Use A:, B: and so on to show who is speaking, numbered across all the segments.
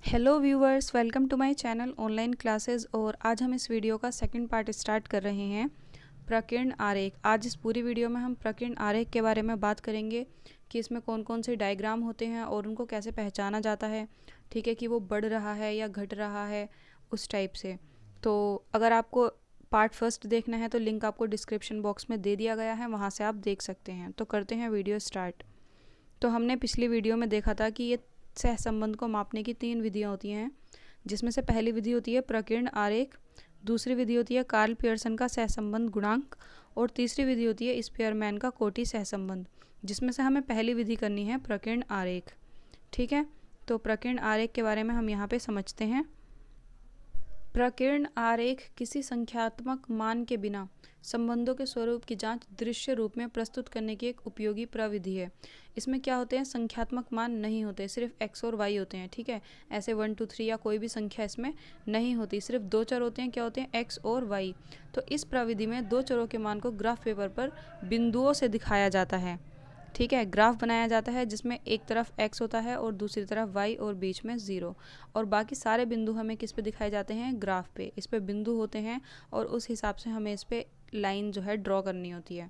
A: Hello viewers, welcome to my channel online classes. और आज हम इस वीडियो का सेकंड पार्ट स्टार्ट कर रहे हैं, प्रकीर्ण आरेख। आज इस पूरी वीडियो में हम प्रकीर्ण आरेख के बारे में बात करेंगे कि इसमें कौन कौन से डायग्राम होते हैं और उनको कैसे पहचाना जाता है। ठीक है, कि वो बढ़ रहा है या घट रहा है, उस टाइप से। तो अगर आपको पार्ट फर्स्ट देखना है तो लिंक आपको डिस्क्रिप्शन बॉक्स में दे दिया गया है, वहाँ से आप देख सकते हैं। तो करते हैं वीडियो स्टार्ट। तो हमने पिछली वीडियो में देखा था कि ये सहसंबंध को मापने की 3 विधियां होती हैं, जिसमें से पहली विधि होती है प्रकीर्ण आरेख, दूसरी विधि होती है कार्ल पियर्सन का सहसंबंध गुणांक, और तीसरी विधि होती है स्पीयरमैन का कोटि सहसंबंध, जिसमें से हमें पहली विधि करनी है प्रकीर्ण आरेख। ठीक है, तो प्रकीर्ण आरेख के बारे में हम यहाँ पे समझते हैं। प्रकीर्ण आरेख किसी संख्यात्मक मान के बिना संबंधों के स्वरूप की जांच दृश्य रूप में प्रस्तुत करने की एक उपयोगी प्रविधि है। इसमें क्या होते हैं, संख्यात्मक मान नहीं होते, सिर्फ x और y होते हैं। ठीक है, ऐसे 1 2 3 या कोई भी संख्या इसमें नहीं होती, सिर्फ दो चर होते हैं। क्या होते हैं, x और y। तो इस प्रविधि में दो चरों के मान को ग्राफ पेपर पर बिंदुओं से दिखाया जाता है। ठीक है, ग्राफ बनाया जाता है जिसमें एक तरफ x होता है और दूसरी तरफ y और बीच में 0, और बाकी सारे बिंदु हमें किस पे दिखाए जाते हैं, ग्राफ पे। इस पे बिंदु होते हैं और उस हिसाब से हमें इस पे लाइन जो है ड्रॉ करनी होती है।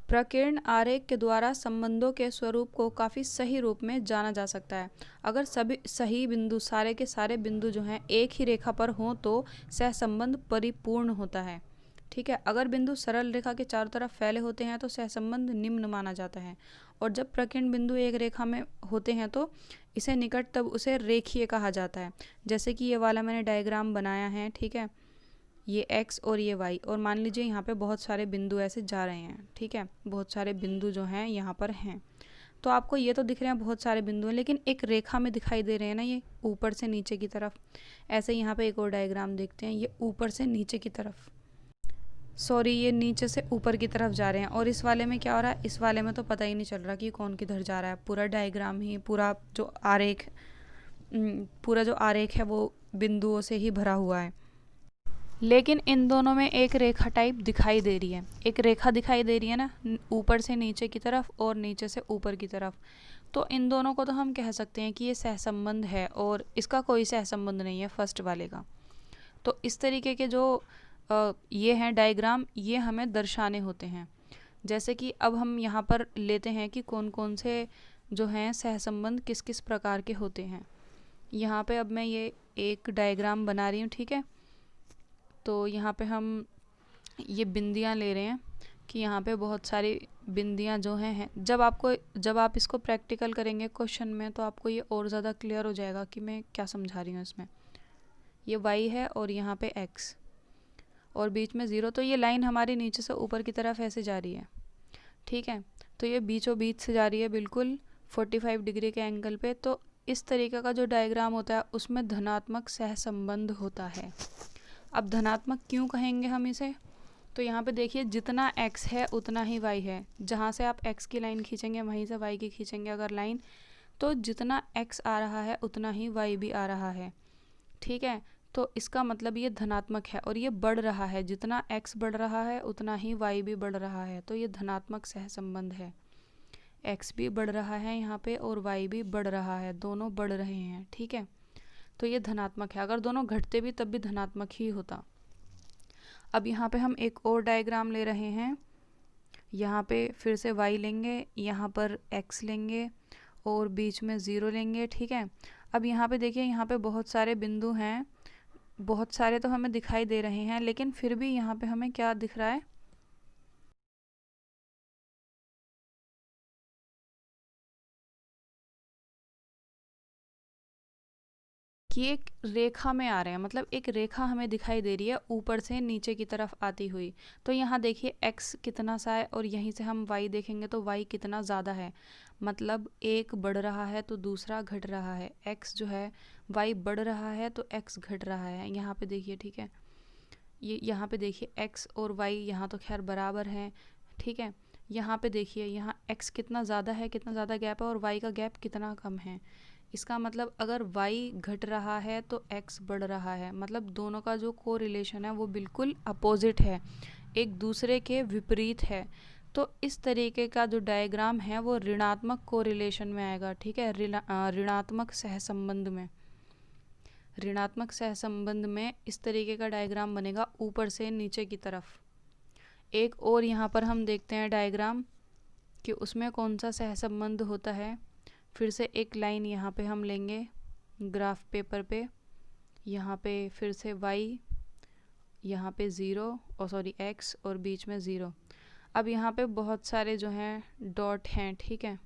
A: प्रकीर्ण आरेख के द्वारा संबंधों के स्वरूप को काफ़ी सही रूप में जाना जा सकता है। अगर सभी सही बिंदु, सारे के सारे बिंदु जो हैं एक ही रेखा पर हों तो सहसंबंध परिपूर्ण होता है। ठीक है, अगर बिंदु सरल रेखा के चारों तरफ फैले होते हैं तो सहसंबंध निम्न माना जाता है। और जब प्रकीर्ण बिंदु एक रेखा में होते हैं तो इसे निकट, तब उसे रेखीय कहा जाता है। जैसे कि ये वाला मैंने डायग्राम बनाया है। ठीक है, ये x और ये y, और मान लीजिए यहाँ पे बहुत सारे बिंदु ऐसे जा रहे हैं। ठीक है, बहुत सारे बिंदु जो हैं यहाँ पर हैं। तो आपको ये तो दिख रहे हैं बहुत सारे बिंदु हैं, लेकिन एक रेखा में दिखाई दे रहे हैं ना, ये ऊपर से नीचे की तरफ। ऐसे यहाँ पे एक और डायग्राम देखते हैं, ये ऊपर से नीचे की तरफ, सॉरी ये नीचे से ऊपर की तरफ जा रहे हैं। और इस वाले में क्या हो रहा है, इस वाले में तो पता ही नहीं चल रहा कि कौन किधर जा रहा है। पूरा डायग्राम ही, पूरा जो आरेख है वो बिंदुओं से ही भरा हुआ है। लेकिन इन दोनों में एक रेखा टाइप दिखाई दे रही है, एक रेखा दिखाई दे रही है ना, ऊपर से नीचे की तरफ और नीचे से ऊपर की तरफ। तो इन दोनों को तो हम कह सकते हैं कि ये सहसंबंध है, और इसका कोई सहसंबंध नहीं है फर्स्ट वाले का। तो इस तरीके के जो ये हैं डायग्राम, ये हमें दर्शाने होते हैं। जैसे कि अब हम यहाँ पर लेते हैं कि कौन कौन से जो हैं सहसंबंध किस किस प्रकार के होते हैं। यहाँ पे अब मैं ये एक डायग्राम बना रही हूँ। ठीक है, तो यहाँ पे हम ये बिंदियाँ ले रहे हैं कि यहाँ पे बहुत सारी बिंदियाँ जो हैं। जब आप इसको प्रैक्टिकल करेंगे क्वेश्चन में तो आपको ये और ज़्यादा क्लियर हो जाएगा कि मैं क्या समझा रही हूँ इसमें। ये y है और यहाँ पे x और बीच में 0। तो ये लाइन हमारी नीचे से ऊपर की तरफ ऐसे जा रही है। ठीक है, तो ये बीचों बीच से जा रही है बिल्कुल 45 डिग्री के एंगल पे। तो इस तरीके का जो डायग्राम होता है उसमें धनात्मक सहसंबंध होता है। अब धनात्मक क्यों कहेंगे हम इसे, तो यहाँ पे देखिए जितना x है उतना ही y है। जहाँ से आप x की लाइन खींचेंगे वहीं से y की खींचेंगे अगर लाइन, तो जितना x आ रहा है उतना ही y भी आ रहा है। ठीक है, तो इसका मतलब ये धनात्मक है और ये बढ़ रहा है। जितना x बढ़ रहा है उतना ही y भी बढ़ रहा है, तो ये धनात्मक सहसंबंध है। x भी बढ़ रहा है यहाँ पे और y भी बढ़ रहा है, दोनों बढ़ रहे हैं। ठीक है, तो ये धनात्मक है। अगर दोनों घटते भी तब भी धनात्मक ही होता। अब यहाँ पे हम एक और डायग्राम ले रहे हैं। यहाँ पे फिर से y लेंगे, यहाँ पर x लेंगे और बीच में 0 लेंगे। ठीक है, अब यहाँ पे देखिए, यहाँ पे बहुत सारे बिंदु हैं, बहुत सारे तो हमें दिखाई दे रहे हैं, लेकिन फिर भी यहाँ पे हमें क्या दिख रहा है कि एक रेखा में आ रहे हैं। मतलब एक रेखा हमें दिखाई दे रही है ऊपर से नीचे की तरफ आती हुई। तो यहाँ देखिए x कितना सा है और यहीं से हम y देखेंगे तो y कितना ज़्यादा है। मतलब एक बढ़ रहा है तो दूसरा घट रहा है। x जो है, y बढ़ रहा है तो x घट रहा है। यहाँ पे देखिए, ठीक है, ये यहाँ पे देखिए x और y यहाँ तो खैर बराबर हैं। ठीक है, यहाँ पे देखिए, यहाँ x कितना ज़्यादा है, कितना ज़्यादा गैप है, और y का गैप कितना कम है। इसका मतलब अगर y घट रहा है तो x बढ़ रहा है। मतलब दोनों का जो कोरिलेशन है वो बिल्कुल अपोजिट है, एक दूसरे के विपरीत है। तो इस तरीके का जो डायग्राम है वो ऋणात्मक कोरिलेशन में आएगा, ठीक है, ऋणात्मक सहसंबंध में। ऋणात्मक सहसंबंध में इस तरीके का डायग्राम बनेगा ऊपर से नीचे की तरफ। एक और यहाँ पर हम देखते हैं डायग्राम कि उसमें कौन सा सहसंबंध होता है। फिर से एक लाइन यहाँ पे हम लेंगे ग्राफ पेपर पे, यहाँ पे फिर से y, यहाँ पे 0 और सॉरी x और बीच में 0। अब यहाँ पे बहुत सारे जो हैं डॉट हैं, ठीक है।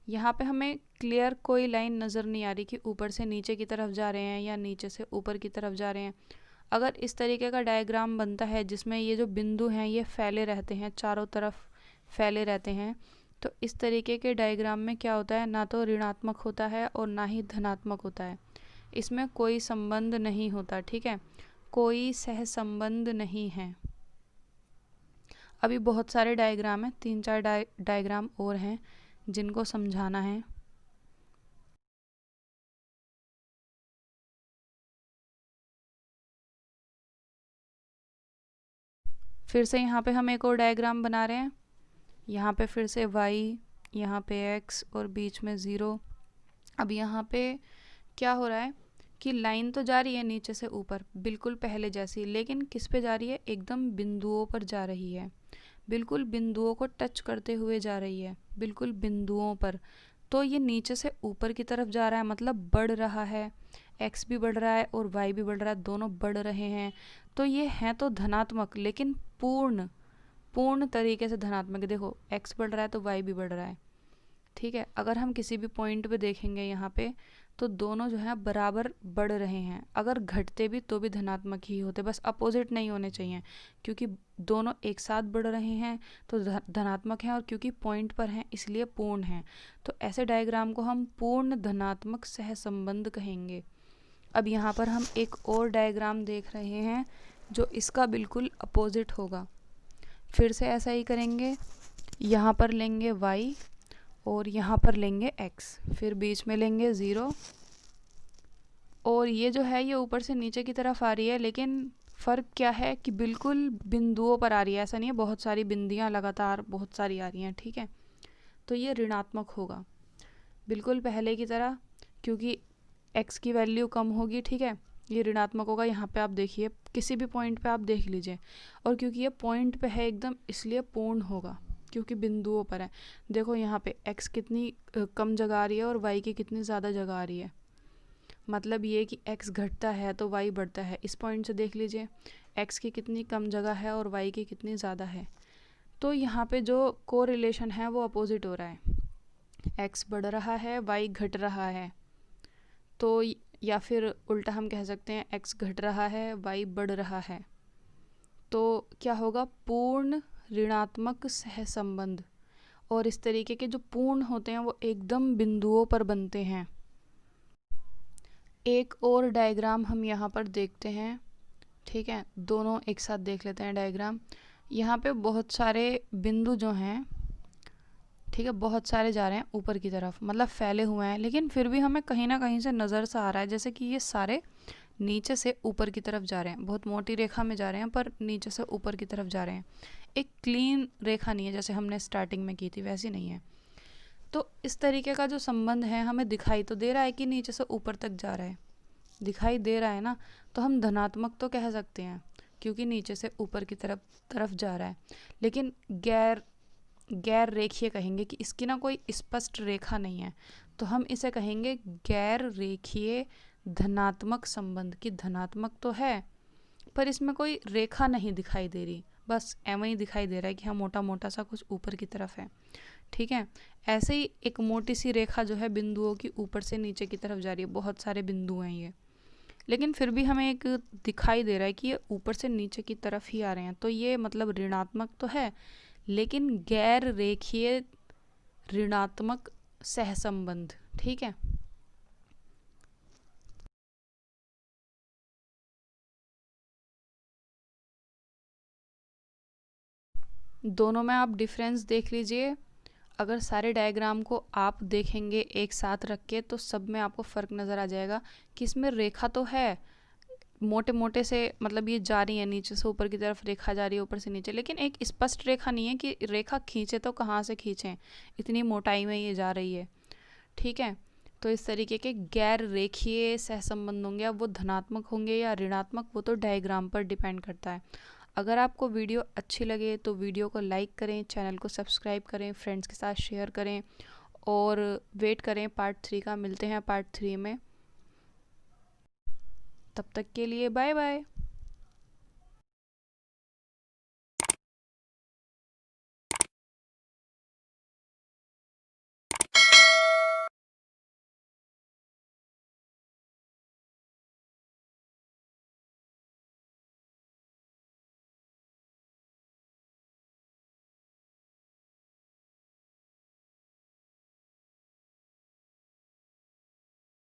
A: यहाँ पे हमें क्लियर कोई लाइन नज़र नहीं आ रही कि ऊपर से नीचे की तरफ जा रहे हैं या नीचे से ऊपर की तरफ जा रहे हैं। अगर इस तरीके का डायग्राम बनता है जिसमें ये जो बिंदु हैं ये फैले रहते हैं, चारों तरफ फैले रहते हैं, तो इस तरीके के डायग्राम में क्या होता है, ना तो ऋणात्मक होता है और ना ही धनात्मक होता है। इसमें कोई संबंध नहीं होता, ठीक है, कोई सहसंबंध नहीं है। अभी बहुत सारे डायग्राम हैं, 3-4 डायग्राम और हैं जिनको समझाना है। फिर से यहाँ पे हम एक और डायग्राम बना रहे हैं। यहाँ पे फिर से y, यहाँ पे x और बीच में 0। अब यहाँ पे क्या हो रहा है कि लाइन तो जा रही है नीचे से ऊपर बिल्कुल पहले जैसी, लेकिन किस पे जा रही है, एकदम बिंदुओं पर जा रही है, बिल्कुल बिंदुओं को टच करते हुए जा रही है, बिल्कुल बिंदुओं पर। तो ये नीचे से ऊपर की तरफ जा रहा है, मतलब बढ़ रहा है, x भी बढ़ रहा है और y भी बढ़ रहा है, दोनों बढ़ रहे हैं। तो ये हैं तो धनात्मक, लेकिन पूर्ण तरीके से धनात्मक। देखो x बढ़ रहा है तो y भी बढ़ रहा है, ठीक है। अगर हम किसी भी पॉइंट पे देखेंगे यहाँ पे तो दोनों जो है बराबर बढ़ रहे हैं। अगर घटते भी तो भी धनात्मक ही होते, बस अपोजिट नहीं होने चाहिए, क्योंकि दोनों एक साथ बढ़ रहे हैं तो धनात्मक हैं, और क्योंकि पॉइंट पर हैं इसलिए पूर्ण हैं। तो ऐसे डायग्राम को हम पूर्ण धनात्मक सहसंबंध कहेंगे। अब यहाँ पर हम एक और डायग्राम देख रहे हैं जो इसका बिल्कुल अपोजिट होगा। फिर से ऐसा ही करेंगे, यहाँ पर लेंगे y और यहाँ पर लेंगे x, फिर बीच में लेंगे 0, और ये जो है ये ऊपर से नीचे की तरफ आ रही है, लेकिन फ़र्क क्या है कि बिल्कुल बिंदुओं पर आ रही है, ऐसा नहीं है बहुत सारी बिंदियाँ लगातार बहुत सारी आ रही हैं, ठीक है। तो ये ऋणात्मक होगा बिल्कुल पहले की तरह, क्योंकि x की वैल्यू कम होगी, ठीक है, ये ऋणात्मक होगा। यहाँ पे आप देखिए, किसी भी पॉइंट पे आप देख लीजिए, और क्योंकि ये पॉइंट पे है एकदम इसलिए पूर्ण होगा, क्योंकि बिंदुओं पर है। देखो यहाँ पे x कितनी कम जगह आ रही है और y की कितनी ज़्यादा जगह आ रही है, मतलब ये कि x घटता है तो y बढ़ता है। इस पॉइंट से देख लीजिए x की कितनी कम जगह है और y की कितनी ज़्यादा है। तो यहाँ पे जो कोरिलेशन है वो अपोजिट हो रहा है, x बढ़ रहा है y घट रहा है। तो या फिर उल्टा हम कह सकते हैं x घट रहा है y बढ़ रहा है। तो क्या होगा, पूर्ण ऋणात्मक सहसंबंध। और इस तरीके के जो पूर्ण होते हैं वो एकदम बिंदुओं पर बनते हैं। एक और डायग्राम हम यहाँ पर देखते हैं, ठीक है, दोनों एक साथ देख लेते हैं डायग्राम। यहाँ पे बहुत सारे बिंदु जो हैं, ठीक है, बहुत सारे जा रहे हैं ऊपर की तरफ, मतलब फैले हुए हैं, लेकिन फिर भी हमें कहीं ना कहीं से नज़र सा आ रहा है जैसे कि ये सारे नीचे से ऊपर की तरफ जा रहे हैं, बहुत मोटी रेखा में जा रहे हैं पर नीचे से ऊपर की तरफ जा रहे हैं। एक क्लीन रेखा नहीं है जैसे हमने स्टार्टिंग में की थी, वैसी नहीं है। तो इस तरीके का जो संबंध है हमें दिखाई तो दे रहा है कि नीचे से ऊपर तक जा रहा है, दिखाई दे रहा है ना, तो हम धनात्मक तो कह सकते हैं क्योंकि नीचे से ऊपर की तरफ जा रहा है। लेकिन गैर रेखीय कहेंगे कि इसकी ना कोई स्पष्ट रेखा नहीं है, तो हम इसे कहेंगे गैर रेखीय धनात्मक संबंध। कि धनात्मक तो है पर इसमें कोई रेखा नहीं दिखाई दे रही, बस एवं ही दिखाई दे रहा है कि हाँ मोटा मोटा सा कुछ ऊपर की तरफ है, ठीक है। ऐसे ही एक मोटी सी रेखा जो है बिंदुओं की ऊपर से नीचे की तरफ जा रही है, बहुत सारे बिंदु हैं ये, लेकिन फिर भी हमें एक दिखाई दे रहा है कि ये ऊपर से नीचे की तरफ ही आ रहे हैं। तो ये मतलब ऋणात्मक तो है लेकिन गैर रेखीय ऋणात्मक सहसंबंध, ठीक है। दोनों में आप डिफरेंस देख लीजिए। अगर सारे डायग्राम को आप देखेंगे एक साथ रख के तो सब में आपको फ़र्क नज़र आ जाएगा कि इसमें रेखा तो है मोटे मोटे से मतलब ये जा रही है नीचे से ऊपर की तरफ, रेखा जा रही है ऊपर से नीचे, लेकिन एक स्पष्ट रेखा नहीं है कि रेखा खींचे तो कहाँ से खींचें, इतनी मोटाई में ये जा रही है। ठीक है, तो इस तरीके के गैर रेखीय सहसंबंध होंगे, अब वो धनात्मक होंगे या ऋणात्मक वो तो डायग्राम पर डिपेंड करता है। अगर आपको वीडियो अच्छी लगे तो वीडियो को लाइक करें, चैनल को सब्सक्राइब करें, फ्रेंड्स के साथ शेयर करें और वेट करें पार्ट 3 का। मिलते हैं पार्ट 3 में, तब तक के लिए बाय बाय।